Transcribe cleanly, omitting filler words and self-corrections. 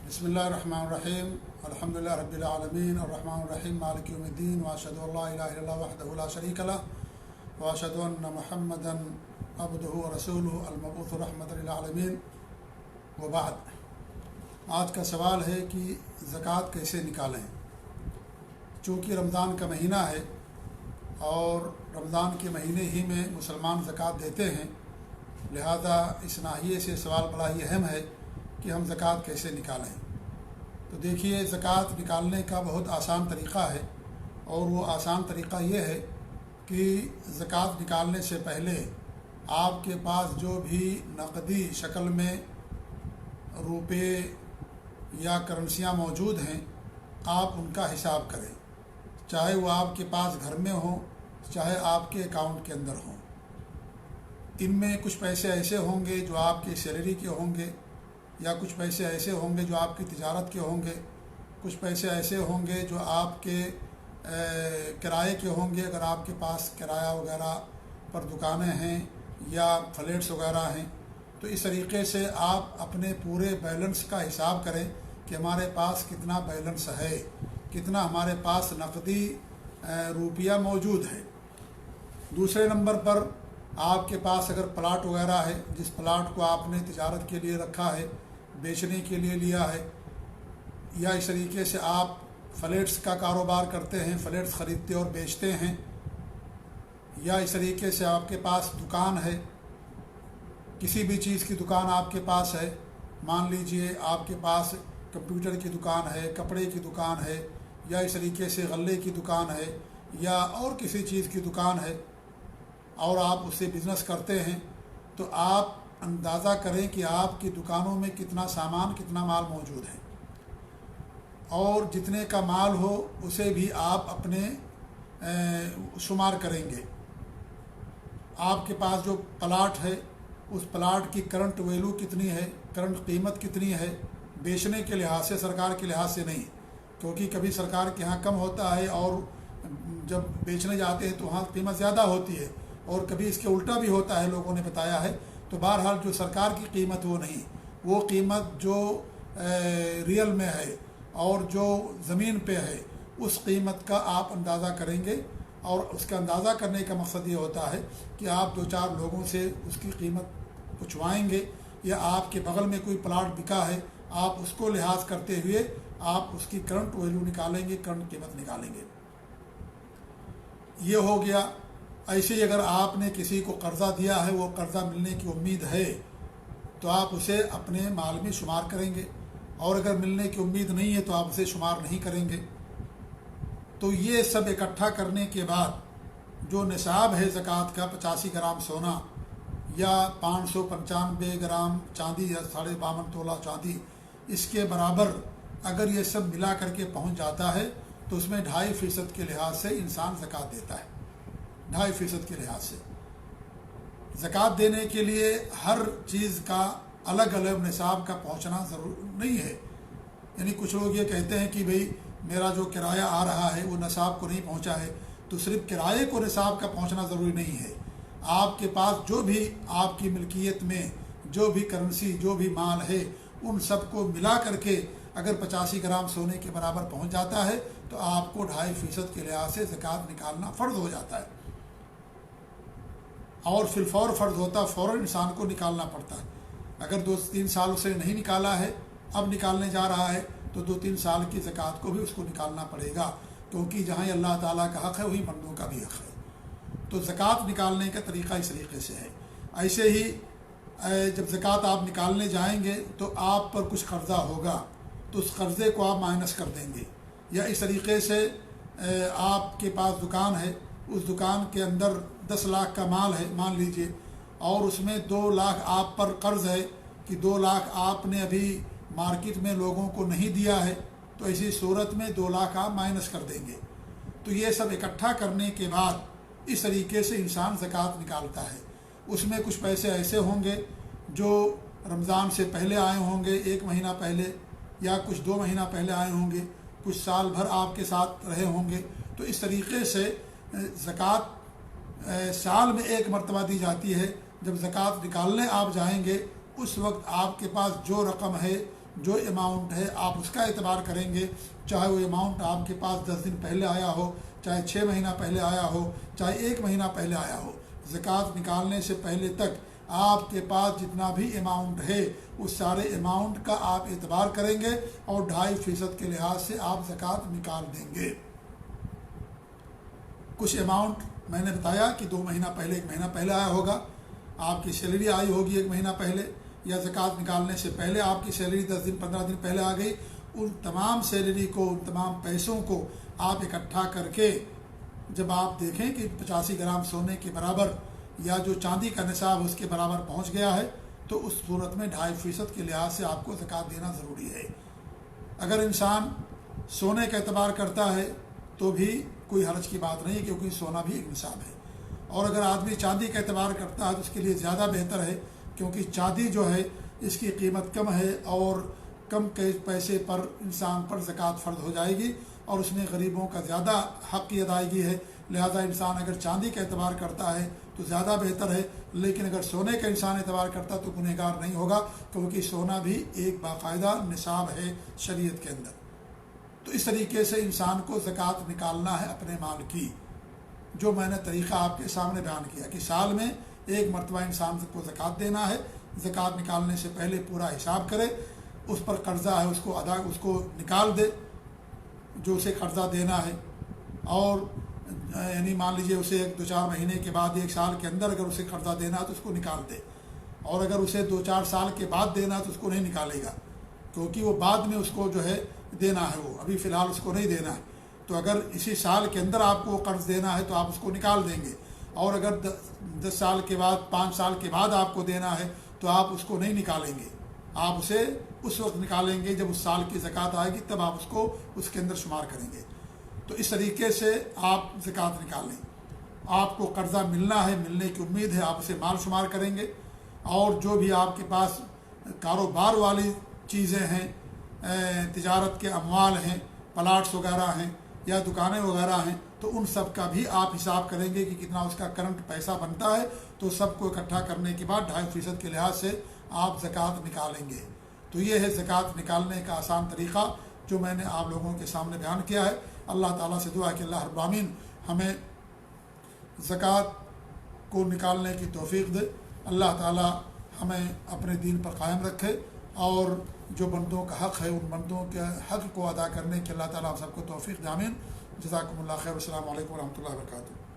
بسم اللہ الرحمن الرحیم الحمدللہ رب العالمین الرحمن الرحیم مالک یوم الدین واشهد ان لا الہ الا اللہ وحدہ لا شریک لہ واشهد ان محمدا عبدہ ورسولہ المبعوث رحمۃ للعالمین وبعد۔ آج کا سوال ہے کہ زکوٰۃ کیسے نکالیں۔ چونکہ رمضان کا مہینہ ہے اور رمضان کے مہینے ہی میں مسلمان زکوٰۃ دیتے ہیں، لہذا اس ناحیے سے سوال بڑا ہی اہم ہے کہ ہم زکوٰۃ کیسے نکالیں۔ تو دیکھیے، زکوٰۃ نکالنے کا بہت آسان طریقہ ہے، اور وہ آسان طریقہ یہ ہے کہ زکوٰۃ نکالنے سے پہلے آپ کے پاس جو بھی نقدی شکل میں روپے یا کرنسیاں موجود ہیں، آپ ان کا حساب کریں، چاہے وہ آپ کے پاس گھر میں ہوں، چاہے آپ کے اکاؤنٹ کے اندر ہوں۔ ان میں کچھ پیسے ایسے ہوں گے جو آپ کی سیلری کے ہوں گے، یا کچھ پیسے ایسے ہوں گے جو آپ کی تجارت کے ہوں گے، کچھ پیسے ایسے ہوں گے جو آپ کے کرائے کے ہوں گے، اگر آپ کے پاس کرایہ وغیرہ پر دکانیں ہیں یا فلیٹس وغیرہ ہیں۔ تو اس طریقے سے آپ اپنے پورے بیلنس کا حساب کریں کہ ہمارے پاس کتنا بیلنس ہے، کتنا ہمارے پاس نقدی روپیہ موجود ہے۔ دوسرے نمبر پر آپ کے پاس اگر پلاٹ وغیرہ ہے، جس پلاٹ کو آپ نے تجارت کے لیے رکھا ہے، بیچنے کے لیے لیا ہے، یا اس طریقے سے آپ فلیٹس کا کاروبار کرتے ہیں، فلیٹس خریدتے اور بیچتے ہیں، یا اس طریقے سے آپ کے پاس دکان ہے، کسی بھی چیز کی دکان آپ کے پاس ہے، مان لیجئے آپ کے پاس کمپیوٹر کی دکان ہے، کپڑے کی دکان ہے، یا اس طریقے سے غلے کی دکان ہے، یا اور کسی چیز کی دکان ہے، اور آپ اس سے بزنس کرتے ہیں، تو آپ اندازہ کریں کہ آپ کی دکانوں میں کتنا سامان، کتنا مال موجود ہے، اور جتنے کا مال ہو اسے بھی آپ اپنے شمار کریں گے۔ آپ کے پاس جو پلاٹ ہے، اس پلاٹ کی کرنٹ ویلیو کتنی ہے، کرنٹ قیمت کتنی ہے، بیچنے کے لحاظ سے، سرکار کے لحاظ سے نہیں، کیونکہ کبھی سرکار کے ہاں کم ہوتا ہے اور جب بیچنے جاتے ہیں تو وہاں قیمت زیادہ ہوتی ہے، اور کبھی اس کے الٹا بھی ہوتا ہے، لوگوں نے بتایا ہے۔ تو بہرحال جو سرکار کی قیمت وہ نہیں، وہ قیمت جو ریئل میں ہے اور جو زمین پہ ہے، اس قیمت کا آپ اندازہ کریں گے، اور اس کا اندازہ کرنے کا مقصد یہ ہوتا ہے کہ آپ دو چار لوگوں سے اس کی قیمت پوچھوائیں گے، یا آپ کے بغل میں کوئی پلاٹ بکا ہے، آپ اس کو لحاظ کرتے ہوئے آپ اس کی کرنٹ ویلیو نکالیں گے، کرنٹ قیمت نکالیں گے۔ یہ ہو گیا۔ ایسے ہی اگر آپ نے کسی کو قرضہ دیا ہے، وہ قرضہ ملنے کی امید ہے، تو آپ اسے اپنے مال میں شمار کریں گے، اور اگر ملنے کی امید نہیں ہے تو آپ اسے شمار نہیں کریں گے۔ تو یہ سب اکٹھا کرنے کے بعد جو نصاب ہے زکوٰۃ کا، 85 گرام سونا یا 595 گرام چاندی یا 52.5 تولہ چاندی، اس کے برابر اگر یہ سب ملا کر کے پہنچ جاتا ہے تو اس میں 2.5% کے لحاظ سے انسان زکوٰۃ دیتا ہے۔ 2.5% کے لحاظ سے زکوٰۃ دینے کے لیے ہر چیز کا الگ الگ نصاب کا پہنچنا ضرور نہیں ہے۔ یعنی کچھ لوگ یہ کہتے ہیں کہ بھئی میرا جو کرایہ آ رہا ہے وہ نصاب کو نہیں پہنچا ہے، تو صرف کرائے کو نصاب کا پہنچنا ضروری نہیں ہے۔ آپ کے پاس جو بھی آپ کی ملکیت میں جو بھی کرنسی، جو بھی مال ہے، ان سب کو ملا کر کے اگر 85 گرام سونے کے برابر پہنچ جاتا ہے تو آپ کو 2.5% کے لحاظ سے زکوٰۃ نکالنا فرض ہو جاتا ہے، اور فی الفور فرض ہوتا، فوراً انسان کو نکالنا پڑتا ہے۔ اگر 2-3 سال اسے نہیں نکالا ہے، اب نکالنے جا رہا ہے، تو 2-3 سال کی زکوٰۃ کو بھی اس کو نکالنا پڑے گا، کیونکہ جہاں اللہ تعالیٰ کا حق ہے وہیں بندوں کا بھی حق ہے۔ تو زکوٰۃ نکالنے کا طریقہ اس طریقے سے ہے۔ ایسے ہی جب زکوٰۃ آپ نکالنے جائیں گے تو آپ پر کچھ قرضہ ہوگا، تو اس قرضے کو آپ مائنس کر دیں گے، یا اس طریقے سے آپ کے پاس دکان ہے، اس دکان کے اندر 10 لاکھ کا مال ہے مان لیجئے، اور اس میں 2 لاکھ آپ پر قرض ہے کہ 2 لاکھ آپ نے ابھی مارکیٹ میں لوگوں کو نہیں دیا ہے، تو ایسی صورت میں 2 لاکھ آپ مائنس کر دیں گے۔ تو یہ سب اکٹھا کرنے کے بعد اس طریقے سے انسان زکوٰۃ نکالتا ہے۔ اس میں کچھ پیسے ایسے ہوں گے جو رمضان سے پہلے آئے ہوں گے، 1 مہینہ پہلے، یا کچھ 2 مہینہ پہلے آئے ہوں گے، کچھ سال بھر آپ کے ساتھ رہے ہوں گے۔ تو اس طریقے سے زکوٰۃ سال میں 1 مرتبہ دی جاتی ہے۔ جب زکوٰۃ نکالنے آپ جائیں گے، اس وقت آپ کے پاس جو رقم ہے جو اماؤنٹ ہے آپ اس کا اعتبار کریں گے، چاہے وہ اماؤنٹ آپ کے پاس 10 دن پہلے آیا ہو، چاہے 6 مہینہ پہلے آیا ہو، چاہے 1 مہینہ پہلے آیا ہو، زکوٰۃ نکالنے سے پہلے تک آپ کے پاس جتنا بھی اماؤنٹ ہے اس سارے اماؤنٹ کا آپ اعتبار کریں گے اور 2.5% کے لحاظ سے آپ زکوٰۃ نکال دیں گے۔ کچھ اماؤنٹ میں نے بتایا کہ 2 مہینہ پہلے 1 مہینہ پہلے آیا ہوگا، آپ کی سیلری آئی ہوگی 1 مہینہ پہلے، یا زکوٰۃ نکالنے سے پہلے آپ کی سیلری 10 دن 15 دن پہلے آ گئی، ان تمام سیلری کو، ان تمام پیسوں کو آپ اکٹھا کر کے جب آپ دیکھیں کہ 85 گرام سونے کے برابر یا جو چاندی کا نصاب اس کے برابر پہنچ گیا ہے، تو اس صورت میں 2.5% کے لحاظ سے آپ کو زکوٰۃ دینا ضروری ہے۔ اگر انسان سونے کا اعتبار کرتا ہے تو بھی کوئی حرج کی بات نہیں، کیونکہ سونا بھی ایک نصاب ہے، اور اگر آدمی چاندی کا اعتبار کرتا ہے تو اس کے لیے زیادہ بہتر ہے، کیونکہ چاندی جو ہے اس کی قیمت کم ہے اور کم پیسے پر انسان پر زکوٰۃ فرض ہو جائے گی، اور اس میں غریبوں کا زیادہ حق کی ادائیگی ہے، لہذا انسان اگر چاندی کا اعتبار کرتا ہے تو زیادہ بہتر ہے، لیکن اگر سونے کا انسان اعتبار کرتا تو گنہگار نہیں ہوگا، کیونکہ سونا بھی ایک باقاعدہ نصاب ہے شریعت کے اندر۔ تو اس طریقے سے انسان کو زکوٰۃ نکالنا ہے اپنے مال کی، جو میں نے طریقہ آپ کے سامنے بیان کیا کہ سال میں 1 مرتبہ انسان کو زکوٰۃ دینا ہے، زکوٰۃ نکالنے سے پہلے پورا حساب کرے، اس پر قرضہ ہے اس کو نکال دے جو اسے قرضہ دینا ہے، اور یعنی مان لیجئے اسے 2-4 مہینے کے بعد 1 سال کے اندر اگر اسے قرضہ دینا ہے تو اس کو نکال دے، اور اگر اسے 2-4 سال کے بعد دینا ہے تو اس کو نہیں نکالے گا، کیونکہ وہ بعد میں اس کو جو ہے دینا ہے، وہ ابھی فی الحال اس کو نہیں دینا ہے۔ تو اگر اسی سال کے اندر آپ کو قرض دینا ہے تو آپ اس کو نکال دیں گے، اور اگر 10 سال کے بعد 5 سال کے بعد آپ کو دینا ہے تو آپ اس کو نہیں نکالیں گے، آپ اسے اس وقت نکالیں گے جب اس سال کی زکوٰۃ آئے گی، تب آپ اس کو اس کے اندر شمار کریں گے۔ تو اس طریقے سے آپ زکوٰۃ نکالیں، آپ کو قرضہ ملنا ہے، ملنے کی امید ہے، آپ اسے مال شمار کریں گے، اور جو بھی آپ کے پاس کاروبار والی چیزیں ہیں، تجارت کے اموال ہیں، پلاٹس وغیرہ ہیں یا دکانیں وغیرہ ہیں، تو ان سب کا بھی آپ حساب کریں گے کہ کتنا اس کا کرنٹ پیسہ بنتا ہے، تو سب کو اکٹھا کرنے کے بعد 2.5% کے لحاظ سے آپ زکوٰۃ نکالیں گے۔ تو یہ ہے زکوٰۃ نکالنے کا آسان طریقہ جو میں نے آپ لوگوں کے سامنے بیان کیا ہے۔ اللہ تعالیٰ سے دعا ہے کہ اللہ رب العالمین ہمیں زکوٰۃ کو نکالنے کی توفیق دے، اللہ تعالیٰ ہمیں اپنے دین پر قائم رکھے، اور جو بندوں کا حق ہے ان بندوں کے حق کو ادا کرنے کی اللہ تعالیٰ ہم سب کو توفیق دے، آمین۔ جزاکم اللہ خیر، السلام علیکم ورحمۃ اللہ وبرکاتہ۔